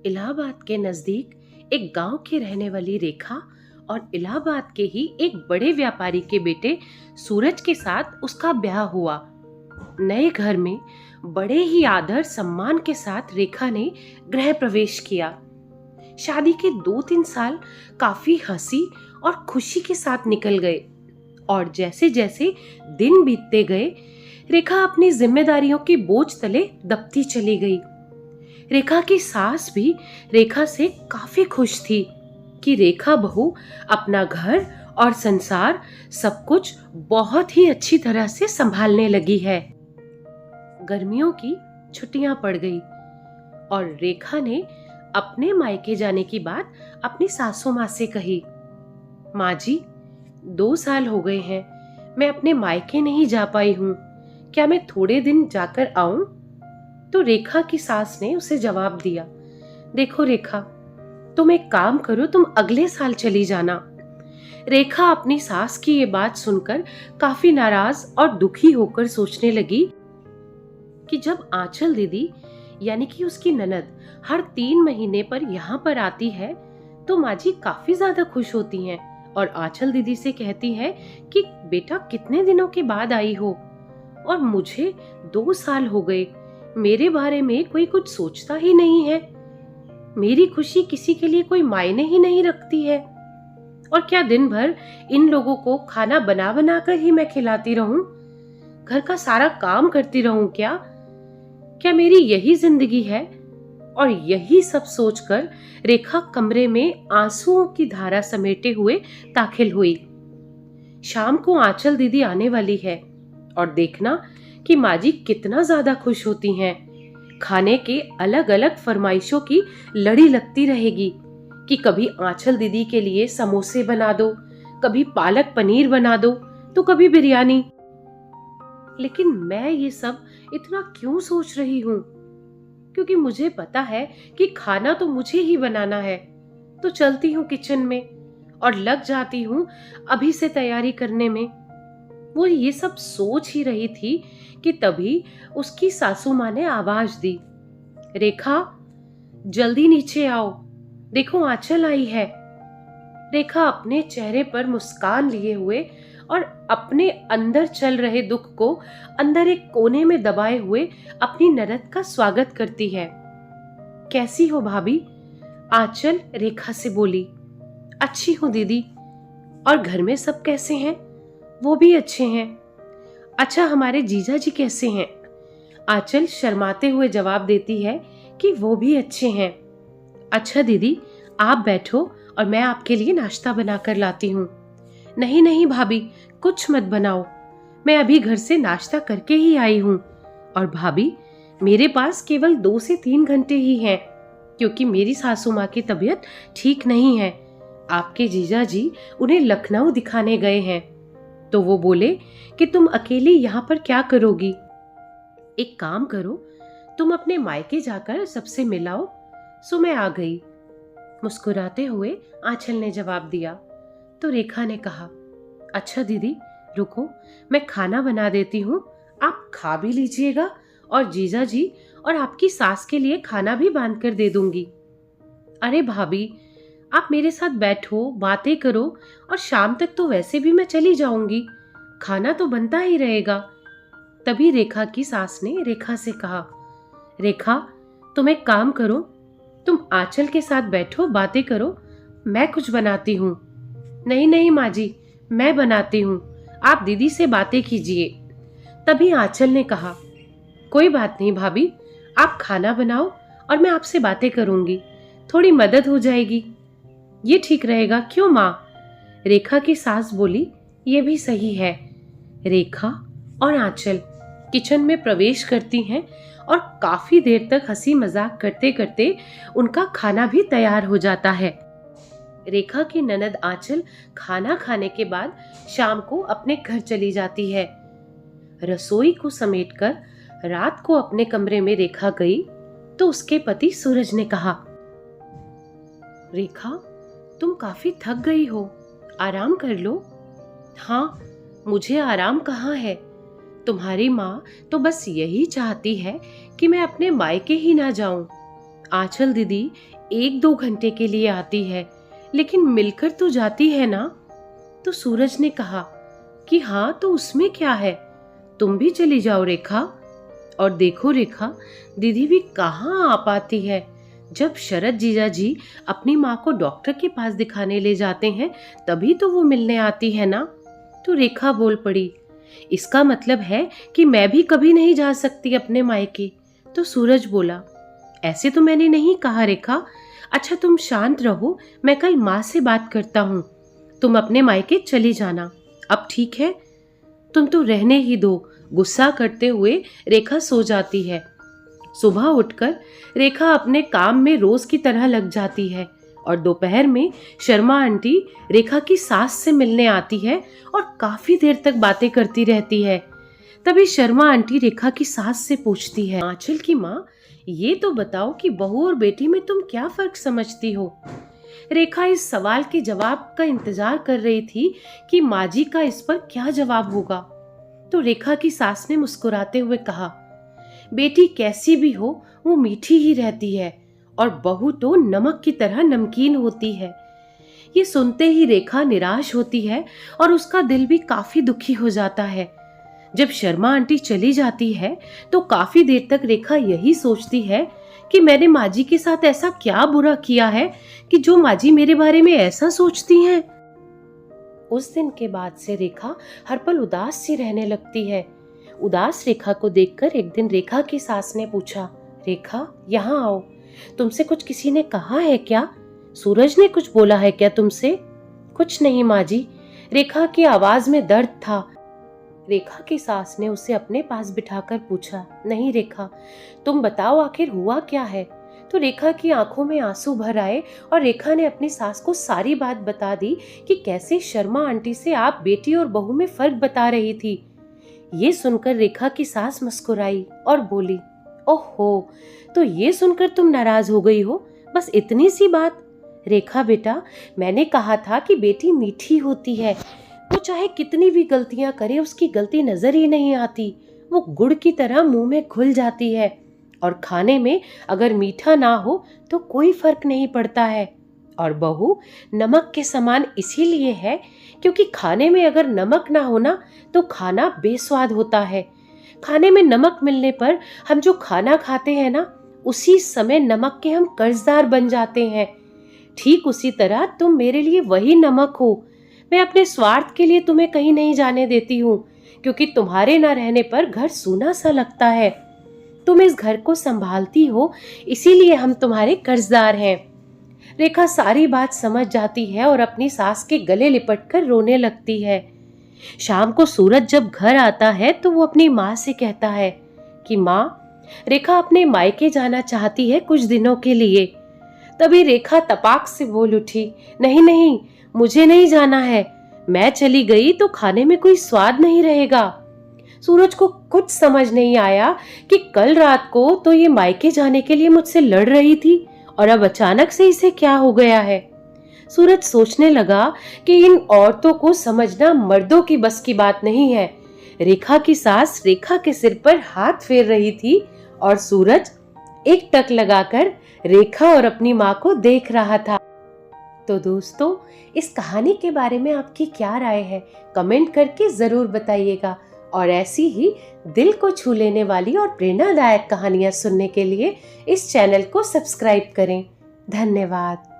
इलाहाबाद के नजदीक एक गांव की रहने वाली रेखा और इलाहाबाद के ही एक बड़े व्यापारी के बेटे सूरज के साथ उसका ब्याह हुआ। नए घर में बड़े ही आदर सम्मान के साथ रेखा ने गृह प्रवेश किया। शादी के 2-3 साल काफी हंसी और खुशी के साथ निकल गए और जैसे जैसे दिन बीतते गए रेखा अपनी जिम्मेदारियों की बोझ तले दबती चली गई। रेखा की सास भी रेखा से काफी खुश थी कि रेखा बहू अपना घर और संसार सब कुछ बहुत ही अच्छी तरह से संभालने लगी है। गर्मियों की छुट्टियां पड़ गई और रेखा ने अपने मायके जाने की बात अपनी सासू माँ से कही। माँ जी, 2 साल हो गए हैं, मैं अपने मायके नहीं जा पाई हूँ, क्या मैं थोड़े दिन जाकर आऊं? तो रेखा की सास ने उसे जवाब दिया, देखो रेखा, तुम एक काम करो, तुम अगले साल चली जाना। रेखा अपनी सास की ये बात सुनकर काफी नाराज और दुखी होकर सोचने लगी कि जब आंचल दीदी यानी कि उसकी ननद हर 3 महीने पर यहाँ पर आती है तो माँ जी काफी ज्यादा खुश होती हैं और आंचल दीदी से कहती है कि बेटा कितने दिनों के बाद आई हो, और मुझे 2 साल हो गए, मेरे बारे में कोई कुछ सोचता ही नहीं है, मेरी खुशी किसी के लिए कोई मायने ही नहीं रखती है, और क्या दिन भर इन लोगों को खाना बना बना कर ही मैं खिलाती रहूं, घर का सारा काम करती रहूं, क्या मेरी यही जिंदगी है? और यही सब सोचकर रेखा कमरे में आंसुओं की धारा समेटे हुए दाखिल हुई। शाम को आंचल दीदी आने वाली है और देखना कि माँ जी कितना ज्यादा खुश होती हैं। खाने के अलग अलग फरमाइशों की लड़ी लगती रहेगी कि कभी आंचल दीदी के लिए समोसे बना दो, कभी पालक पनीर बना दो, तो कभी बिरयानी। लेकिन मैं ये सब इतना क्यों सोच रही हूँ? क्योंकि मुझे पता है कि खाना तो मुझे ही बनाना है। तो चलती हूँ किचन में और लग जाती हूँ अभी से तैयारी करने में। वो ये सब सोच ही रही थी कि तभी उसकी सासू माँ ने आवाज दी, रेखा जल्दी नीचे आओ, देखो आंचल आई है। रेखा अपने चेहरे पर मुस्कान लिए हुए और अपने अंदर चल रहे दुख को अंदर एक कोने में दबाए हुए अपनी ननद का स्वागत करती है। कैसी हो भाभी? आंचल रेखा से बोली। अच्छी हूँ दीदी। और घर में सब कैसे हैं? वो भी अच्छे हैं। अच्छा, हमारे जीजा जी कैसे हैं? आंचल शर्माते हुए जवाब देती है कि वो भी अच्छे हैं। अच्छा दीदी, आप बैठो और मैं आपके लिए नाश्ता बनाकर लाती हूँ। नहीं नहीं भाभी, कुछ मत बनाओ, मैं अभी घर से नाश्ता करके ही आई हूँ। और भाभी, मेरे पास केवल 2 से 3 घंटे ही हैं, क्योंकि मेरी सासू माँ की तबीयत ठीक नहीं है। आपके जीजा जी उन्हें लखनऊ दिखाने गए हैं, तो वो बोले कि तुम अकेली यहाँ पर क्या करोगी? एक काम करो, तुम अपने मायके जाकर सबसे मिलाओ। सो मैं आ गई, मुस्कुराते हुए आंचल ने जवाब दिया। तो रेखा ने कहा, अच्छा दीदी रुको, मैं खाना बना देती हूँ, आप खा भी लीजिएगा और जीजा जी और आपकी सास के लिए खाना भी बांध कर दे दूंगी। अरे भाभी, आप मेरे साथ बैठो, बातें करो, और शाम तक तो वैसे भी मैं चली जाऊंगी, खाना तो बनता ही रहेगा। तभी रेखा की सास ने रेखा से कहा, रेखा तुम एक काम करो, तुम आंचल के साथ बैठो, बातें करो, मैं कुछ बनाती हूँ। नहीं नहीं माँ जी, मैं बनाती हूँ, आप दीदी से बातें कीजिए। तभी आंचल ने कहा, कोई बात नहीं भाभी, आप खाना बनाओ और मैं आपसे बातें करूंगी, थोड़ी मदद हो जाएगी। ये ठीक रहेगा, क्यों माँ? रेखा की सास बोली, ये भी सही है। रेखा और आंचल किचन में प्रवेश करती हैं और काफी देर तक हंसी मजाक करते करते उनका खाना भी तैयार हो जाता है। रेखा की ननद आंचल खाना खाने के बाद शाम को अपने घर चली जाती है। रसोई को समेटकर रात को अपने कमरे में रेखा गई तो उसके पति सूरज ने कहा, रेखा तुम काफी थक गई हो, आराम कर लो। हाँ, मुझे आराम कहाँ है, तुम्हारी माँ तो बस यही चाहती है कि मैं अपने मायके ही ना जाऊं। आंचल दीदी 1-2 घंटे के लिए आती है, लेकिन मिलकर तो जाती है ना। तो सूरज ने कहा कि हाँ, तो उसमें क्या है, तुम भी चली जाओ रेखा। और देखो रेखा, दीदी भी कहाँ आ पाती है। जब शरद जीजा जी अपनी माँ को डॉक्टर के पास दिखाने ले जाते हैं, तभी तो वो मिलने आती है ना। तो रेखा बोल पड़ी, इसका मतलब है कि मैं भी कभी नहीं जा सकती अपने मायके। तो सूरज बोला, ऐसे तो मैंने नहीं कहा रेखा। अच्छा तुम शांत रहो, मैं कल माँ से बात करता हूँ। तुम अपने मायके चली जाना, अब ठीक है। तुम तो रहने ही दो। गुस्सा करते हुए रेखा सो जाती है। सुबह उठकर रेखा अपने काम में रोज की तरह लग जाती है और दोपहर में शर्मा आंटी रेखा की सास से मिलने आती है और काफी देर तक बातें करती रहती है। तभी शर्मा आंटी रेखा की सास से पूछती है, आंचल की माँ, ये तो बताओ कि बहू और बेटी में तुम क्या फर्क समझती हो। रेखा इस सवाल के जवाब का इंतजार कर रही थी कि माँ जी का इस पर क्या जवाब होगा। तो रेखा की सास ने मुस्कुराते हुए कहा, बेटी कैसी भी हो वो मीठी ही रहती है और बहू तो नमक की तरह नमकीन होती है। ये सुनते ही रेखा निराश होती है और उसका दिल भी काफी दुखी हो जाता है। जब शर्मा आंटी चली जाती है तो काफी देर तक रेखा यही सोचती है कि मैंने माँ जी के साथ ऐसा क्या बुरा किया है कि जो माँ जी मेरे बारे में ऐसा सोचती हैं। उस दिन के बाद से रेखा हर पल उदास सी रहने लगती है। उदास रेखा को देखकर एक दिन रेखा की सास ने पूछा, रेखा यहाँ आओ, तुमसे कुछ किसी ने कहा है क्या? सूरज ने कुछ बोला है क्या तुमसे? कुछ नहीं माँ जी। रेखा की आवाज में दर्द था। रेखा की सास ने उसे अपने पास बिठाकर पूछा, नहीं रेखा, तुम बताओ आखिर हुआ क्या है। तो रेखा की आंखों में आंसू भर आए और रेखा ने अपनी सास को सारी बात बता दी कि कैसे शर्मा आंटी से आप बेटी और बहू में फर्क बता रही थी। ये सुनकर रेखा की सास मुस्कुराई और बोली, ओहो, तो ये सुनकर तुम नाराज हो गई हो, बस इतनी सी बात। रेखा बेटा, मैंने कहा था कि बेटी मीठी होती है, वो चाहे कितनी भी गलतियां करे उसकी गलती नजर ही नहीं आती। वो गुड़ की तरह मुंह में घुल जाती है और खाने में अगर मीठा ना हो तो कोई फर्क नहीं पड़ता है। और बहू नमक के समान इसीलिए है क्योंकि खाने में अगर नमक ना हो ना तो खाना बेस्वाद होता है। खाने में नमक मिलने पर हम जो खाना खाते हैं ना, उसी समय नमक के हम कर्जदार बन जाते हैं। ठीक उसी तरह तुम मेरे लिए वही नमक हो। मैं अपने स्वार्थ के लिए तुम्हें कहीं नहीं जाने देती हूँ क्योंकि तुम्हारे न रहने पर घर सूना सा लगता है। तुम इस घर को संभालती हो, इसीलिए हम तुम्हारे कर्जदार हैं। रेखा सारी बात समझ जाती है और अपनी सास के गले लिपटकर रोने लगती है। शाम को सूरज जब घर आता है तो वो अपनी माँ से कहता है कि माँ, रेखा अपने मायके जाना चाहती है कुछ दिनों के लिए। तभी रेखा तपाक से बोल उठी, नहीं नहीं, मुझे नहीं जाना है। मैं चली गई तो खाने में कोई स्वाद नहीं रहेगा। सूरज को कुछ समझ नहीं आया कि कल रात को तो ये मायके जाने के लिए मुझसे लड़ रही थी और अब अचानक से इसे क्या हो गया है। सूरज सोचने लगा कि इन औरतों को समझना मर्दों की बस की बात नहीं है। रेखा की सास रेखा के सिर पर हाथ फेर रही थी और सूरज एक टक लगाकर रेखा और अपनी माँ को देख रहा था। तो दोस्तों, इस कहानी के बारे में आपकी क्या राय है, कमेंट करके जरूर बताइएगा। और ऐसी ही दिल को छू लेने वाली और प्रेरणादायक कहानियां सुनने के लिए इस चैनल को सब्सक्राइब करें। धन्यवाद।